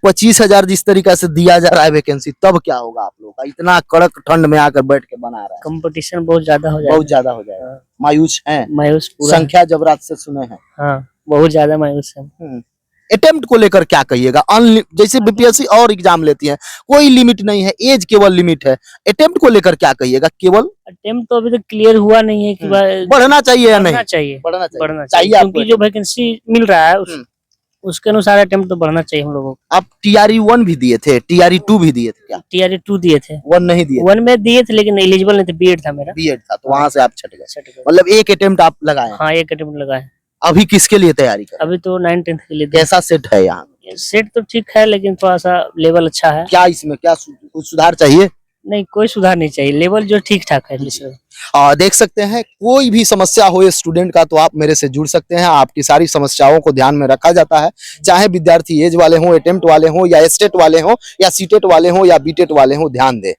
25,000 जिस तरीका से दिया जा रहा है वैकेंसी, तब क्या होगा आप लोग का? इतना कड़क ठंड में आकर बैठ के बना रहा है, कंपटीशन बहुत ज्यादा हो जाएगा। बहुत ज्यादा हो जाएगा। मायूस हैं, मायूस पूरा संख्या जब रात से सुने हैं। हाँ, बहुत ज्यादा मायूस है। अटेम्प्ट को लेकर क्या कहिएगा? जैसे बीपीएससी और एग्जाम लेती है, कोई लिमिट नहीं है, एज केवल लिमिट है। अटेम्प्ट को लेकर क्या कहिएगा? केवल अटेम्प्ट तो अभी तक क्लियर हुआ नहीं है कि बढ़ना चाहिए या नहीं? बढ़ना चाहिए, बढ़ना चाहिए क्योंकि जो वैकेंसी मिल रहा है उसके अनुसार अटेम्प्ट तो बढ़ना चाहिए हम लोगों को। आप TRE 1 भी दिए थे, TRE 2 भी दिए थे क्या? TRE 2 दिए थे, 1 नहीं दिए? 1 में दिए थे लेकिन एलिजिबल नहीं थे, बीएड था मेरा। बीएड था तो वहां से आप छट गए, मतलब एक अटेम्प्ट आप लगाए? हाँ, एक अटेम्प्ट लगा है। अभी किसके लिए तैयारी कर? अभी तो 9-10 के लिए। कैसा सेट है यहाँ? सेट तो ठीक है लेकिन थोड़ा सा लेवल अच्छा है। क्या इसमें क्या कुछ सुधार चाहिए? नहीं, कोई सुधार नहीं चाहिए, लेवल जो ठीक ठाक है। देख सकते हैं, कोई भी समस्या हो स्टूडेंट का तो आप मेरे से जुड़ सकते हैं। आपकी सारी समस्याओं को ध्यान में रखा जाता है, चाहे विद्यार्थी एज वाले हों, अटेम्प्ट वाले हों, या स्टेट वाले हों, या सीटेट वाले हों, या बीटेट वाले हों, ध्यान दें।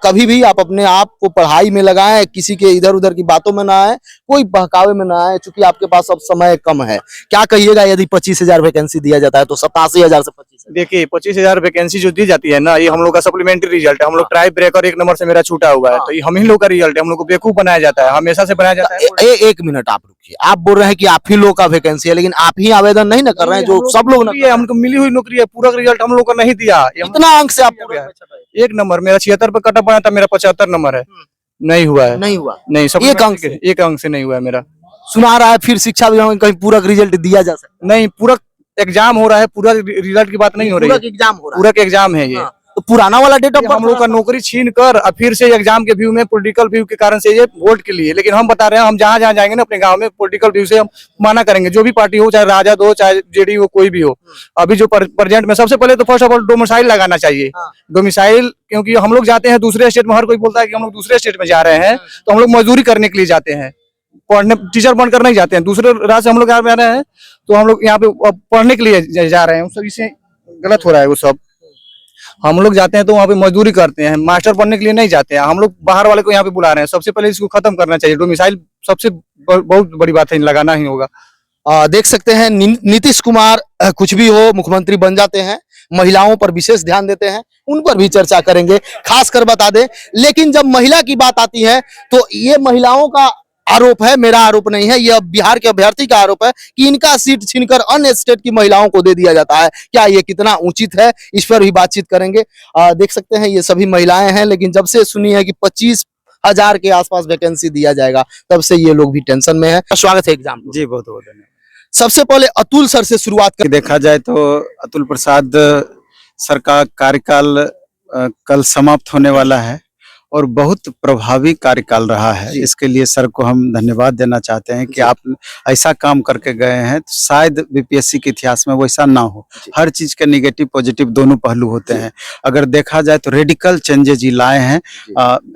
कभी भी आप अपने आप को पढ़ाई में लगाएं, किसी के इधर उधर की बातों में ना आए, कोई बहकावे में ना आए, चूंकि आपके पास अब समय कम है। क्या कहिएगा यदि 25,000 वैकेंसी दिया जाता है तो 87,000 से 25,000? देखिए 25,000 वैकेंसी जो दी जाती है ना, ये हम लोग का सप्लीमेंट्री रिजल्ट है। हम लोग ट्राई ब्रेकर 1 नंबर से मेरा छूटा हुआ है, तो ये हम ही लोग का रिजल्ट है। हम लोग को बेवकूफ बनाया जाता है, हमेशा से बनाया जाता है। एक मिनट आप रुकिए, आप बोल रहे हैं कि आप ही लोग का वैकेंसी है, लेकिन आप ही आवेदन नहीं ना कर रहे हैं, जो सब लोग हमको मिली हुई नौकरी है, पूरा रिजल्ट हम लोग को नहीं दिया। इतना अंक से आपको गया? 1 नंबर मेरा 76 पे कटअप बना था, मेरा 75 नंबर है। नहीं हुआ है, नहीं हुआ, नहीं, सब एक अंक से नहीं हुआ है मेरा। सुना रहा है फिर शिक्षा विभाग में कहीं पूरा रिजल्ट दिया जा सकता? नहीं, पूरा एग्जाम हो रहा है, पूरा रिजल्ट की बात नहीं हो रही है, एग्जाम हो रहा है, पूरा एग्जाम है ये। तो पुराना वाला डेट ऑफ हम लोग का नौकरी छीन कर और फिर से एग्जाम के व्यू में पॉलिटिकल व्यू के कारण से ये वोट के लिए। लेकिन हम बता रहे हैं, हम जहाँ जहाँ जाएंगे ना अपने गांव में, पॉलिटिकल व्यू से हम माना करेंगे। जो भी पार्टी हो, चाहे राजद हो, चाहे जेडी हो, कोई भी हो। अभी जो प्रेजेंट में सबसे पहले तो फर्स्ट ऑफ ऑल डोमिसाइल लगाना चाहिए। डोमिसाइल, क्योंकि हम लोग जाते हैं दूसरे स्टेट में, हर कोई बोलता है कि हम लोग दूसरे स्टेट में जा रहे हैं, तो हम लोग मजदूरी करने के लिए जाते हैं, पढ़ने, टीचर बनकर नहीं जाते हैं। दूसरे राज्य से हम लोग यहाँ पे आ रहे हैं, तो हम लोग यहाँ पे पढ़ने के लिए जा रहे हैं। सब इससे गलत हो रहा है वो सब। हम लोग जाते हैं तो वहाँ पे मजदूरी करते हैं, मास्टर बनने के लिए नहीं जाते हैं। हम लोग बाहर वाले को यहाँ पे बुला रहे हैं। सबसे पहले इसको खत्म करना चाहिए। डोमिसाइल सबसे बहुत बड़ी बात है, लगाना ही होगा। देख सकते हैं नीतीश कुमार कुछ भी हो, मुख्यमंत्री बन जाते हैं, महिलाओं पर विशेष ध्यान देते हैं, उन पर भी चर्चा करेंगे, खास कर बता दें। लेकिन जब महिला की बात आती है तो ये महिलाओं का आरोप है, मेरा आरोप नहीं है, यह बिहार के अभ्यर्थी का आरोप है कि इनका सीट छीनकर अन्य स्टेट की महिलाओं को दे दिया जाता है। क्या ये कितना उचित है, इस पर भी बातचीत करेंगे। देख सकते हैं ये सभी महिलाएं हैं, लेकिन जब से सुनी है कि 25,000 के आसपास वैकेंसी दिया जाएगा, तब से ये लोग भी टेंशन में है। स्वागत है एग्जाम। जी, बहुत बहुत धन्यवाद। सबसे पहले अतुल सर से शुरुआत कर। देखा जाए तो अतुल प्रसाद सर का कार्यकाल कल समाप्त होने वाला है और बहुत प्रभावी कार्यकाल रहा है। इसके लिए सर को हम धन्यवाद देना चाहते हैं कि आप ऐसा काम करके गए हैं, तो शायद बीपीएससी के इतिहास में वैसा ना हो। हर चीज के निगेटिव पॉजिटिव दोनों पहलू होते हैं। अगर देखा जाए तो रेडिकल चेंजेज ही लाए हैं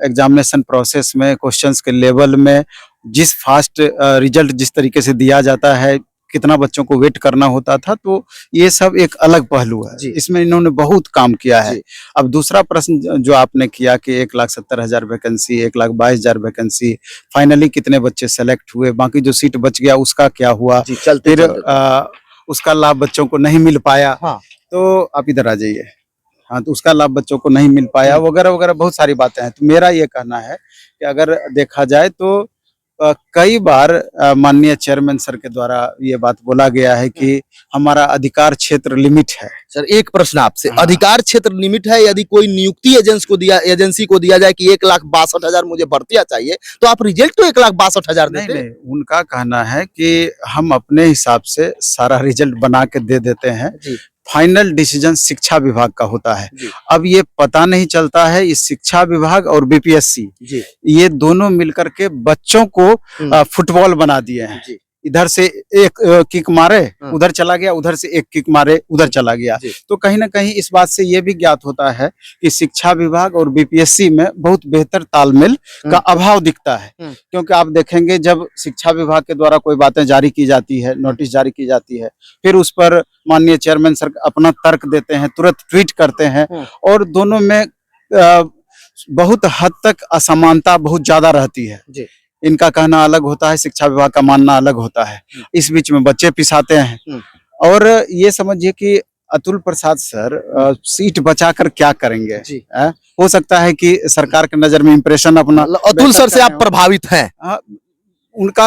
एग्जामिनेशन प्रोसेस में, क्वेश्चंस के लेवल में। जिस फास्ट रिजल्ट जिस तरीके से दिया जाता है, कितना बच्चों को वेट करना होता था, तो ये सब एक अलग पहलू है। इसमें इन्होंने बहुत काम किया है। अब दूसरा प्रश्न जो आपने किया कि 1,70,000 वैकेंसी, 1,22,000 वैकेंसी, फाइनली कितने बच्चे सेलेक्ट हुए, बाकी जो सीट बच गया उसका क्या हुआ, फिर उसका लाभ बच्चों को नहीं मिल पाया। तो आप इधर आ जाइए। हाँ, तो उसका लाभ बच्चों को नहीं मिल पाया, वगैरह वगैरह बहुत सारी बातें हैं। तो मेरा ये कहना है कि अगर देखा जाए तो कई बार माननीय चेयरमैन सर के द्वारा ये बात बोला गया है कि हमारा अधिकार क्षेत्र लिमिट है। सर एक प्रश्न आपसे, अधिकार क्षेत्र लिमिट है, यदि कोई नियुक्ति एजेंसी को दिया जाए कि 1,62,000 मुझे भर्तियां चाहिए, तो आप रिजल्ट तो 1,62,000 देते हैं? नहीं, उनका कहना है कि हम अपने हिसाब से सारा रिजल्ट बना के दे देते हैं। फाइनल डिसीजन शिक्षा विभाग का होता है। अब ये पता नहीं चलता है, इस शिक्षा विभाग और बीपीएससी ये दोनों मिलकर के बच्चों को फुटबॉल बना दिए हैं। इधर से एक किक मारे उधर चला गया, उधर से एक किक मारे उधर चला गया। तो कहीं ना कहीं इस बात से ये भी ज्ञात होता है कि शिक्षा विभाग और बीपीएससी में बहुत बेहतर तालमेल का अभाव दिखता है। क्योंकि आप देखेंगे जब शिक्षा विभाग के द्वारा कोई बातें जारी की जाती है, नोटिस जारी की जाती है, फिर उस पर माननीय चेयरमैन सर अपना तर्क देते हैं, तुरंत ट्वीट करते हैं, और दोनों में बहुत हद तक असमानता बहुत ज्यादा रहती है। इनका कहना अलग होता है, शिक्षा विभाग का मानना अलग होता है। इस बीच में बच्चे पिसाते हैं। और ये समझिए कि अतुल प्रसाद सर सीट बचाकर क्या करेंगे जी। हो सकता है कि सरकार के नजर में इंप्रेशन अपना अतुल सर से आप प्रभावित हैं? उनका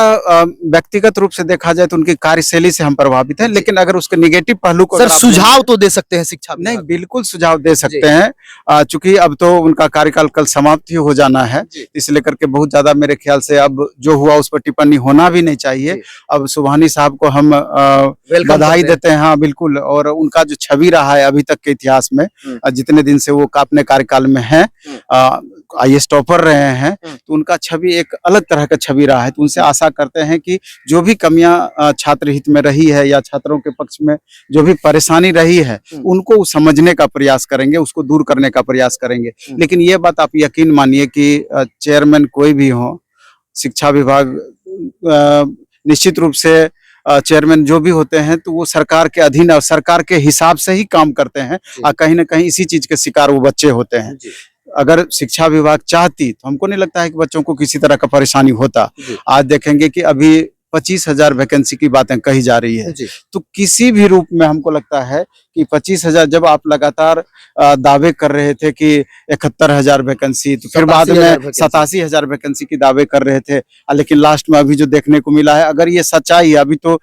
व्यक्तिगत रूप से देखा जाए तो उनकी कार्यशैली से हम प्रभावित हैं, लेकिन अगर उसके निगेटिव पहलू को सर अगर आप सुझाव तो दे सकते हैं शिक्षा नहीं, विभाग बिल्कुल सुझाव दे सकते हैं। चूंकि अब तो उनका कार्यकाल कल समाप्त ही हो जाना है, इसलिए करके बहुत ज्यादा मेरे ख्याल से अब जो हुआ उस पर टिप्पणी होना भी नहीं चाहिए। अब सुबहानी साहब को हम बधाई देते हैं, हाँ बिल्कुल। और उनका जो छवि रहा है अभी तक के इतिहास में, जितने दिन से वो अपने कार्यकाल में हैं, IAS टॉपर रहे हैं, तो उनका छवि एक अलग तरह का छवि रहा है। तो उनसे आशा करते हैं कि जो भी कमियां छात्र हित में रही है या छात्रों के पक्ष में जो भी परेशानी रही है, उनको समझने का प्रयास करेंगे, उसको दूर करने का प्रयास करेंगे। लेकिन ये बात आप यकीन मानिए कि चेयरमैन कोई भी हो, शिक्षा विभाग निश्चित रूप से चेयरमैन जो भी होते हैं तो वो सरकार के अधीन और सरकार के हिसाब से ही काम करते हैं, और कहीं ना कहीं इसी चीज के शिकार वो बच्चे होते हैं। अगर शिक्षा विभाग चाहती तो हमको नहीं लगता है कि बच्चों को किसी तरह का परेशानी होता। आज देखेंगे कि अभी 25,000 वैकेंसी की बातें कही जा रही है, तो किसी भी रूप में हमको लगता है कि 25,000, जब आप लगातार दावे कर रहे थे कि 71,000 वैकेंसी, तो फिर बाद में 87,000 वैकेंसी की दावे कर रहे थे, लेकिन लास्ट में अभी जो देखने को मिला है, अगर ये सच्चाई है, अभी तो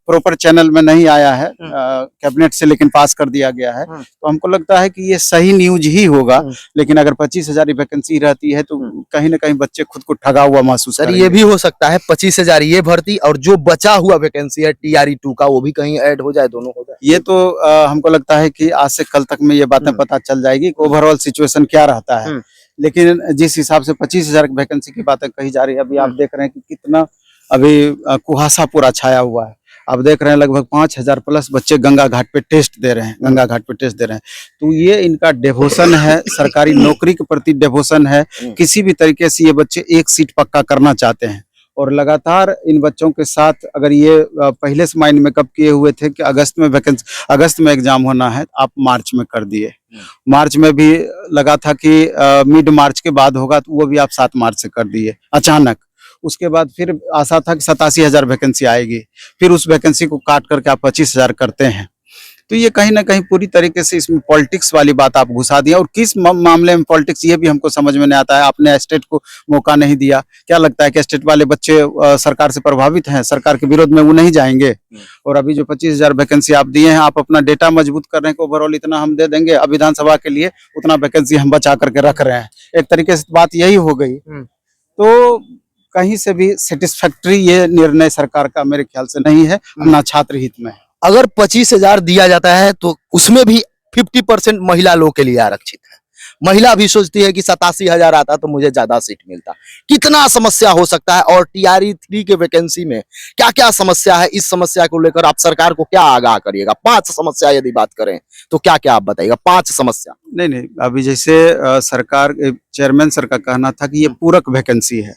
प्रॉपर चैनल में नहीं आया है कैबिनेट से, लेकिन पास कर दिया गया है, तो हमको लगता है कि ये सही न्यूज ही होगा। लेकिन अगर 25,000 वैकेंसी रहती है तो कहीं ना कहीं बच्चे खुद को ठगा हुआ महसूस करेंगे। ये भी हो सकता है 25,000 ये भर्ती और जो बचा हुआ वैकेंसी है TRE 2 का, वो भी कहीं ऐड हो जाए, दोनों हो जाए। ये तो हमको लगता है कि आज से कल तक में ये बातें पता चल जाएगी कि ओवरऑल सिचुएशन क्या रहता है। लेकिन जिस हिसाब से 25,000 वैकेंसी की बातें कही जा रही है, अभी आप देख रहे हैं कि कितना अभी कुहासा पूरा छाया हुआ है। आप देख रहे हैं लगभग 5,000 प्लस बच्चे गंगा घाट पे टेस्ट दे रहे हैं, तो ये इनका डेवोशन है, सरकारी नौकरी के प्रति डेवोशन है। किसी भी तरीके से ये बच्चे एक सीट पक्का करना चाहते हैं, और लगातार इन बच्चों के साथ अगर ये पहले से माइंड मेकअप किए हुए थे कि अगस्त में एग्जाम होना है, आप मार्च में कर दिए। मार्च में भी लगा था कि मिड मार्च के बाद होगा, तो वो भी आप 7 मार्च से कर दिए अचानक। उसके बाद फिर आशा था कि 87,000 वैकेंसी आएगी, फिर उस वैकेंसी को काट करके आप 25,000 करते हैं। तो ये कहीं ना कहीं पूरी तरीके से इसमें पॉलिटिक्स वाली बात आप घुसा दिया, और किस मामले में पॉलिटिक्स ये भी हमको समझ में नहीं आता है। आपने स्टेट को मौका नहीं दिया, क्या लगता है कि स्टेट वाले बच्चे सरकार से प्रभावित हैं, सरकार के विरोध में वो नहीं जाएंगे? और अभी जो 25,000 वैकेंसी आप दिए हैं, आप अपना डेटा मजबूत कर रहे हैं कि ओवरऑल इतना हम दे देंगे, अब विधानसभा के लिए उतना वैकेंसी हम बचा करके रख रहे हैं। एक तरीके से बात यही हो गई। तो कहीं से भी सेटिस्फैक्ट्री ये निर्णय सरकार का मेरे ख्याल से नहीं है, ना छात्र हित में। अगर 25,000 दिया जाता है तो उसमें भी 50% महिला लोग के लिए आरक्षित है। महिला भी सोचती है कि 87,000 आता तो मुझे ज्यादा सीट मिलता। कितना समस्या हो सकता है, और TRE 3 के वैकेंसी में क्या क्या समस्या है, इस समस्या को लेकर आप सरकार को क्या आगाह करिएगा? 5 समस्या यदि बात करें तो क्या क्या आप बताइएगा? 5 समस्या। नहीं, अभी जैसे सरकार चेयरमैन सर का कहना था कि ये पूरक वैकेंसी है,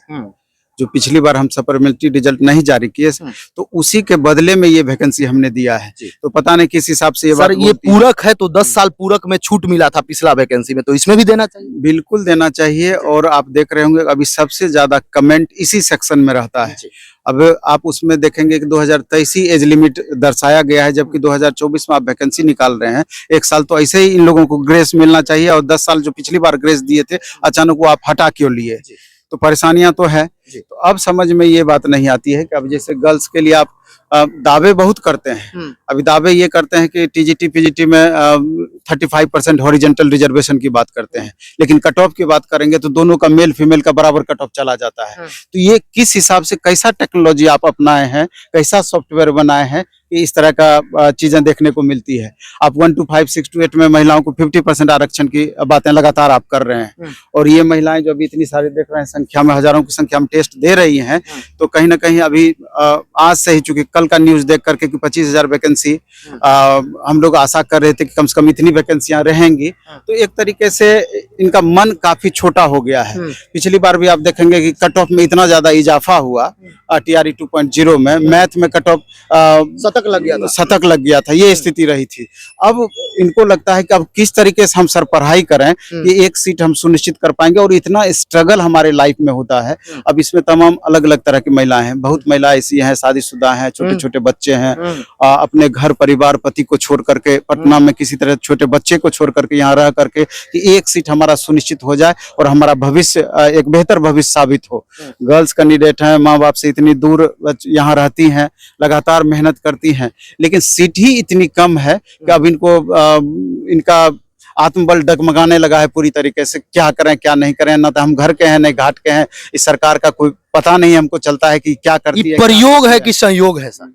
जो पिछली बार हम सप्लीमेंट्री रिजल्ट नहीं जारी किए, तो उसी के बदले में ये वैकेंसी हमने दिया है। तो पता नहीं किस हिसाब से ये सर ये पूरक है, तो 10 साल पूरक में छूट मिला था पिछला वैकेंसी में, तो इसमें भी देना चाहिए। बिल्कुल देना चाहिए। और आप देख रहे होंगे अभी सबसे ज्यादा कमेंट इसी सेक्शन में रहता है। अब आप उसमें देखेंगे कि 2023 ही एज लिमिट दर्शाया गया है, जबकि 2024 में आप वैकेंसी निकाल रहे हैं। 1 साल तो ऐसे ही इन लोगों को ग्रेस मिलना चाहिए, और 10 साल जो पिछली बार ग्रेस दिए थे, अचानक वो आप हटा क्यों लिए? तो परेशानियां तो है। तो अब समझ में ये बात नहीं आती है कि अब जैसे गर्ल्स के लिए आप दावे बहुत करते हैं। अभी दावे ये करते हैं कि TGT PGT में 35% हॉरिजेंटल रिजर्वेशन की बात करते हैं, लेकिन कट ऑफ की बात करेंगे तो दोनों का मेल फीमेल का बराबर कट ऑफ चला जाता है। तो ये किस हिसाब से, कैसा टेक्नोलॉजी आप अपनाए हैं, कैसा सॉफ्टवेयर बनाए हैं कि इस तरह का चीजें देखने को मिलती है? आप 1 to 5, 6 to 8 में महिलाओं को 50% आरक्षण की बातें लगातार आप कर रहे हैं, और ये महिलाएं जो अभी इतनी सारी देख रहे हैं संख्या में, हजारों की संख्या में टेस्ट दे रही हैं, तो कहीं ना कहीं अभी आज से ही, चूंकि कल का न्यूज देख करके कि 25,000 वैकेंसी हम लोग आशा कर रहे थे कि कम से कम इतनी वैकेंसियां रहेंगी, तो एक तरीके से इनका मन काफी छोटा हो गया है। पिछली बार भी आप देखेंगे कि कट ऑफ में इतना ज्यादा इजाफा हुआ TRE 2.0 में, मैथ में कट ऑफ शतक लग गया था, ये स्थिति रही थी। अब इनको लगता है कि अब किस तरीके से हम सरपढ़ाई करें कि एक सीट हम सुनिश्चित कर पाएंगे, और इतना स्ट्रगल हमारे लाइफ में होता है। अब इसमें तमाम अलग अलग तरह की महिलाएं हैं, बहुत महिलाएं ऐसी हैं, शादीशुदा हैं, छोटे छोटे बच्चे हैं, अपने घर परिवार पति को छोड़ करके पटना में किसी तरह छोटे बच्चे को छोड़ करके यहाँ रह करके कि एक सीट हमारा सुनिश्चित हो जाए और हमारा भविष्य एक बेहतर भविष्य साबित हो। गर्ल्स कैंडिडेट हैं, माँ बाप से इतनी दूर यहाँ रहती हैं, लगातार मेहनत करती हैं, लेकिन सीट ही इतनी कम है कि अब इनको इनका आत्मबल डगमगाने लगा है पूरी तरीके से। क्या करें क्या नहीं करें, ना तो हम घर के हैं न घाट के हैं, इस सरकार का कोई पता नहीं हमको चलता है कि क्या करती ये है। प्रयोग है कि संयोग है सर?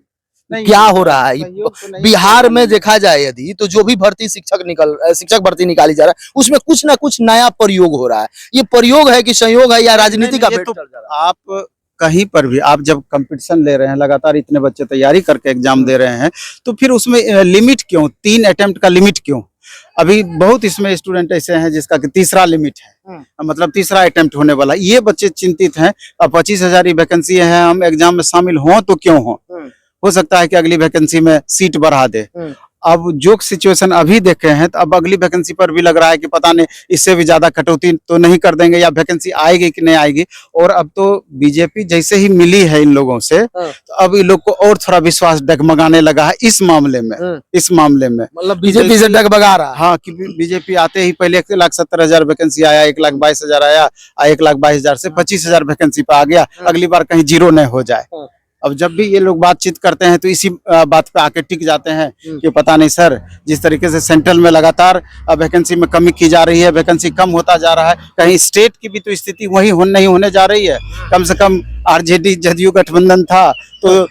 क्या हो रहा है बिहार में? देखा जाए यदि तो जो भी भर्ती शिक्षक भर्ती निकाली जा रहा है उसमें कुछ ना कुछ नया प्रयोग हो रहा है। ये प्रयोग है कि संयोग है या राजनीति का भेंट चल रहा है? आप कहीं पर भी आप जब कंपटीशन ले रहे हैं, लगातार इतने बच्चे तैयारी करके एग्जाम दे रहे हैं, तो फिर उसमें लिमिट क्यों? 3 अटेम्प्ट का लिमिट क्यों? अभी बहुत इसमें स्टूडेंट ऐसे हैं जिसका कि तीसरा लिमिट है, मतलब तीसरा अटेम्प्ट होने वाला। ये बच्चे चिंतित हैं, अब 25,000 वैकेंसी है, हम एग्जाम में शामिल हों तो क्यों हो सकता है कि अगली वैकेंसी में सीट बढ़ा दे। अब जो सिचुएशन अभी देखे हैं, तो अब अगली वैकेंसी पर भी लग रहा है कि पता नहीं इससे भी ज्यादा कटौती तो नहीं कर देंगे, या वैकेंसी आएगी कि नहीं आएगी। और अब तो बीजेपी जैसे ही मिली है इन लोगों से, तो अब इन लोग को और थोड़ा विश्वास डगमगाने लगा है इस मामले में। मतलब बीजेपी से डगमगा रहा है। हाँ, कि बीजेपी आते ही पहले 1,70,000 वैकेंसी आया, 1,22,000 आया, 1,22,000 से 25,000 वैकेंसी पे आ गया, अगली बार कहीं जीरो न हो जाए। अब जब भी ये लोग बातचीत करते हैं तो इसी बात पे आके टिक जाते हैं कि पता नहीं सर, जिस तरीके से सेंट्रल में लगातार वैकेंसी में कमी की जा रही है, वैकेंसी कम होता जा रहा है, कहीं स्टेट की भी तो स्थिति वही नहीं होने जा रही है। कम से कम आरजेडी जदयू गठबंधन था तो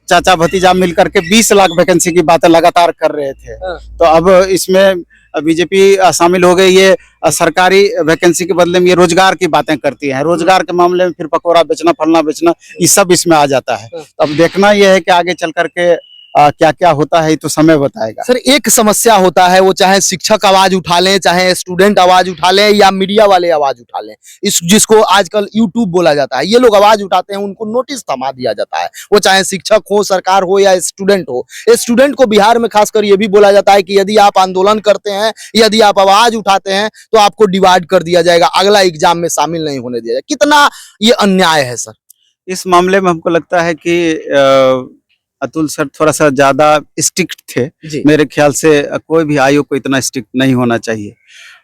चाचा भतीजा मिलकर के 20 लाख वैकेंसी की बातें लगातार कर रहे थे, तो अब इसमें बीजेपी शामिल हो गई। ये सरकारी वैकेंसी के बदले में ये रोजगार की बातें करती है, रोजगार के मामले में फिर पकौड़ा बेचना, फलना बेचना, ये सब इसमें आ जाता है। तो अब देखना यह है कि आगे चल करके क्या क्या होता है, तो समय बताएगा। सर एक समस्या होता है, वो चाहे शिक्षक आवाज उठा लें, चाहे स्टूडेंट आवाज उठा लें, या मीडिया वाले आवाज उठा लें, इस जिसको आजकल यूट्यूब बोला जाता है, ये लोग आवाज उठाते हैं, उनको नोटिस थमा दिया जाता है। वो चाहे शिक्षक हो, सरकार हो या स्टूडेंट हो। स्टूडेंट को बिहार में खासकर ये भी बोला जाता है कि यदि आप आंदोलन करते हैं, यदि आप आवाज उठाते हैं, तो आपको डिवाइड कर दिया जाएगा, अगला एग्जाम में शामिल नहीं होने दिया जाएगा। कितना ये अन्याय है सर? इस मामले में हमको लगता है कि अतुल सर थोड़ा सा ज्यादा स्ट्रिक्ट थे। मेरे ख्याल से कोई भी आयोग को इतना स्ट्रिक्ट नहीं होना चाहिए।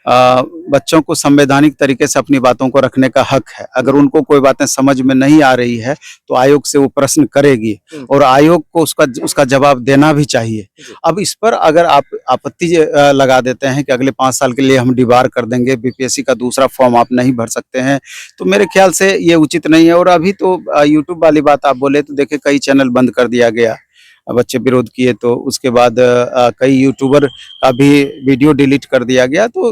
बच्चों को संवैधानिक तरीके से अपनी बातों को रखने का हक है। अगर उनको कोई बातें समझ में नहीं आ रही है तो आयोग से वो प्रश्न करेगी, और आयोग को उसका जवाब देना भी चाहिए। अब इस पर अगर आप आपत्ति लगा देते हैं कि अगले 5 साल के लिए हम डिबार कर देंगे, बीपीएससी का दूसरा फॉर्म आप नहीं भर सकते हैं, तो मेरे ख्याल से ये उचित नहीं है। और अभी तो यूट्यूब वाली बात आप बोले तो देखिए कई चैनल बंद कर दिया गया, बच्चे विरोध किए, तो उसके बाद कई यूट्यूबर का भी वीडियो डिलीट कर दिया गया। तो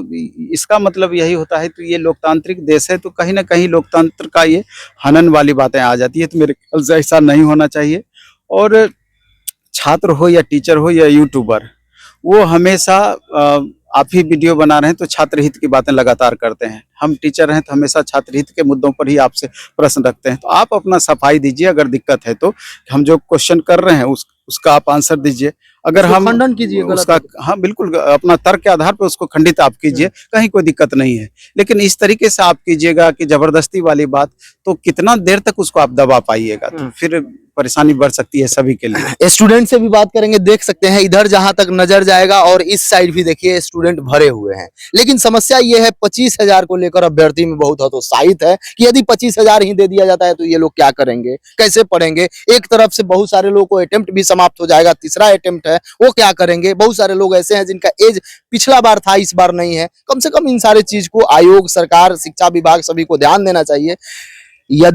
इसका मतलब यही होता है, तो ये लोकतांत्रिक देश है, तो कहीं ना कहीं लोकतंत्र का ये हनन वाली बातें आ जाती है। तो मेरे ख्याल से ऐसा नहीं होना चाहिए। और छात्र हो या टीचर हो या यूट्यूबर, वो हमेशा आप ही वीडियो बना रहे हैं तो छात्र हित की बातें लगातार करते हैं। हम टीचर हैं तो हमेशा छात्र हित के मुद्दों पर ही आपसे प्रश्न रखते हैं। तो आप अपना सफाई दीजिए, अगर दिक्कत है तो हम जो क्वेश्चन कर रहे हैं उसका आप आंसर दीजिए। अगर हम खंडन कीजिए उसका, हाँ बिल्कुल, अपना तर्क के आधार पर उसको खंडित आप कीजिए, कहीं कोई दिक्कत नहीं है। लेकिन इस तरीके से आप कीजिएगा कि जबरदस्ती वाली बात, तो कितना देर तक उसको आप दबा पाइएगा, तो फिर परेशानी बढ़ सकती है सभी के लिए। स्टूडेंट से भी बात करेंगे, देख सकते हैं इधर जहां तक नजर जाएगा और इस साइड भी देखिए स्टूडेंट भरे हुए हैं। लेकिन समस्या ये है 25,000 को लेकर अभ्यर्थी में बहुत हतोत्साहित है कि यदि 25,000 ही दे दिया जाता है तो ये लोग क्या करेंगे, कैसे पढ़ेंगे। एक तरफ से बहुत सारे लोगों को अटेम्प्ट भी समाप्त हो जाएगा, तीसरा अटेम्प्ट है, वो क्या करेंगे। बहुत सारे लोग ऐसे हैं जिनका एज पिछला बार था, इस बार नहीं है। कम से कम इन सारे चीज को आयोग, सरकार, शिक्षा विभाग सभी को ध्यान देना चाहिए। यदि